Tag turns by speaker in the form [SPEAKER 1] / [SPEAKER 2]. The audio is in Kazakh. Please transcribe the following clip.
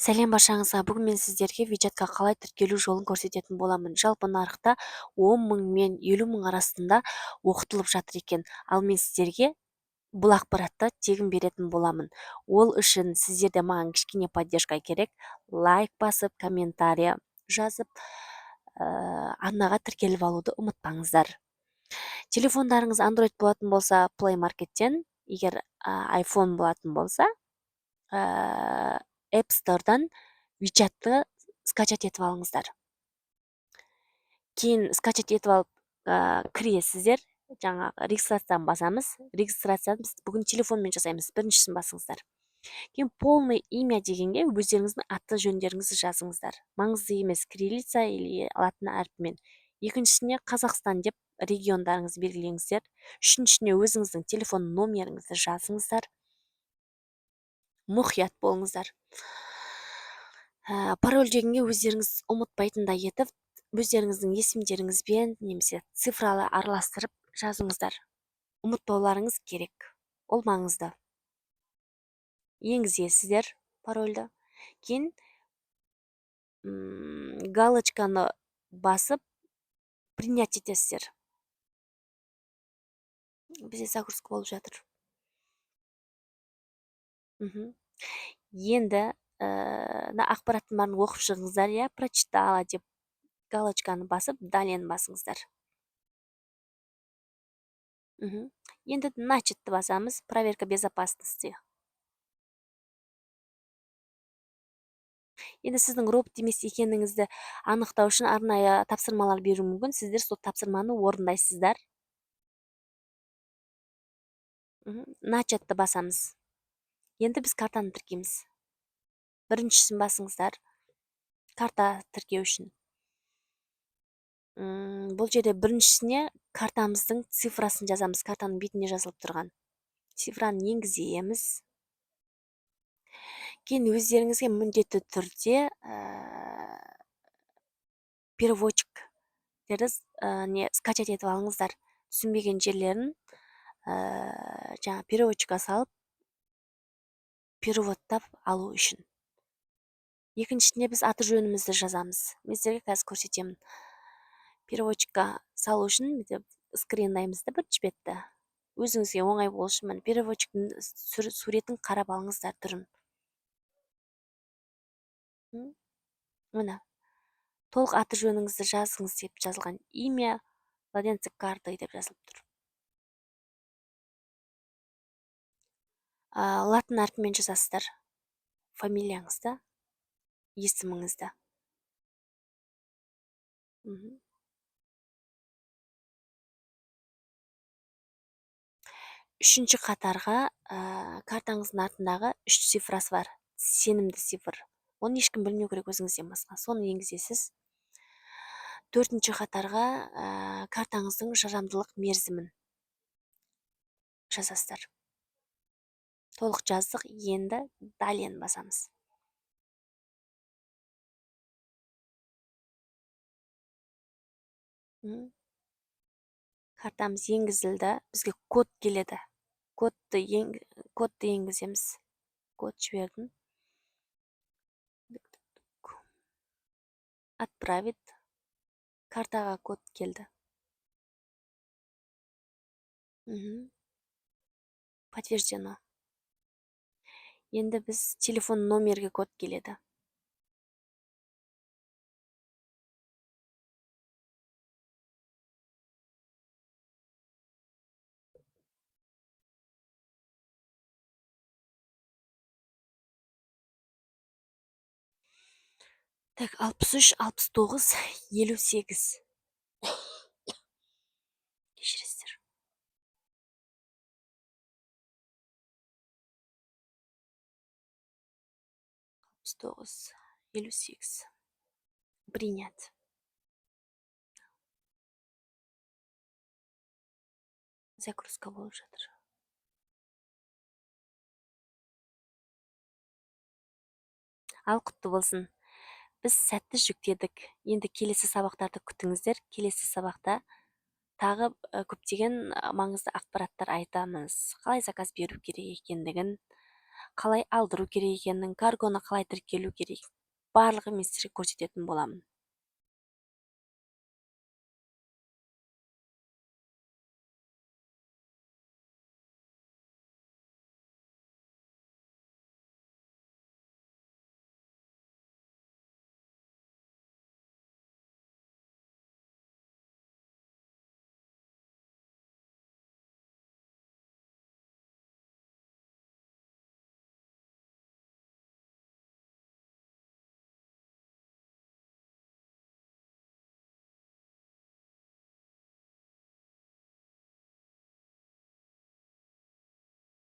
[SPEAKER 1] Сәлем баршаңызға. Бүгін мен сіздерге виджетқа қалай тіркелу жолын көрсететін боламын. Жалпы нарықта 10 мың мен 50 мың арасында оқытылып жатыр екен. Ал мен сіздерге бұл ақпаратты тегін беретін боламын. Ол үшін сіздерде маған кішкене поддержка керек. Лайк басып, комментария жазып, арнаға тіркеліп алуды ұмытпаңыздар. Телефондарыңыз Android болатын болса, Play Market'тен, егер iPhone болатын болса, App Store'дан виджетті скачать етіп алыңыздар. Кейін скачать етіп алып кіресіздер. Жаңағы регистрацияны басамыз. Регистрацияны біз бүгін телефонмен жасаймыз. Біріншісін басыңыздар. Кейін полный имя дегенге өздеріңіздің аты жөндеріңізді жазыңыздар. Маңызды емес кириллица или латын әрпімен. Екіншісіне Қазақстан деп региондарыңызды белгілеңіздер. Үшіншісіне өзіңіздің телефон номеріңізді жазыңыздар. Мұқият болыңыздар. Пароль дегенге өздеріңіз ұмытпайтындай етіп, өздеріңіздің есімдеріңізбен немесе цифралы араластырып жазыңыздар. Ұмытпауларыңыз керек. Ол маңызды. Енгізесіздер парольді. Кейін галочканы басып принять етесіздер. Бізде загрузка болып жатыр. Енді ақпараттың барын оқып шығыңыздар, я прочитала деп галочканы басып, дален басыңыздар. Енді начатты басамыз, проверка безопасности. Енді сіздің робот емес екеніңізді анықтау үшін арнайы тапсырмалар беру мүмкін. Сіздер сол тапсырманы орындайсыздар. Начатты басамыз. Енді біз картаны тіркейміз. Біріншісін басыңыздар. Карта тіркеу үшін. Бұл жерде біріншісіне картамыздың цифрасын жазамыз. Картаның бетіне жазылып тұрған. Цифраны енгіземіз. Кейін өздеріңізге міндетті түрде переводчиктерді скачать етіп алыңыздар. Түсінбеген жерлерін жаңа переводчикқа салып, переводтап алу үшін. Екіншісіне біз аты жөнімізді жазамыз. Мен сіздерге қазір көрсетемін. Переводчикқа салу үшін скриндаймызды бірінші бетті. Өзіңізге оңай болу үшін переводчиктің суретін қарап алыңыздар түрін. Мына толық аты жөніңізді жазыңыз деп жазылған. Имя владельца карты деп жазылып тұр. Латын әрпімен жазасыздар. Фамилияңызды, есіміңізді. Үшінші қатарға картаңыздың артындағы 3 цифрасы бар. Сенімді цифр. Оны ешкім білмеу керек өзіңізден басқа. Соны енгізесіз. 4-ші қатарға картаңыздың жарамдылық мерзімін жазасыздар. Толық жаздық. Енді дален басамыз. Картамыз енгізілді. Бізге код келеді. Кодты енгіземіз. Код жібердім. Отправить. Картаға код келді. Подтверждено. Енді біз телефон номерге код келеді. Так, 63, 69, 58. Кешіресіздер. Тоғыз, 58. Принять. Загрузка болып жатыр. Ал құтты болсын. Біз сәтті жүктедік. Енді келесі сабақтарды күтіңіздер. Келесі сабақта тағы көптеген маңызды ақпараттар айтамыз. Қалай заказ беру керек екендігін, қалай алдыру керек екенін, каргоны қалай тіркелу керек, барлығын мен сіздерге көрсететін боламын.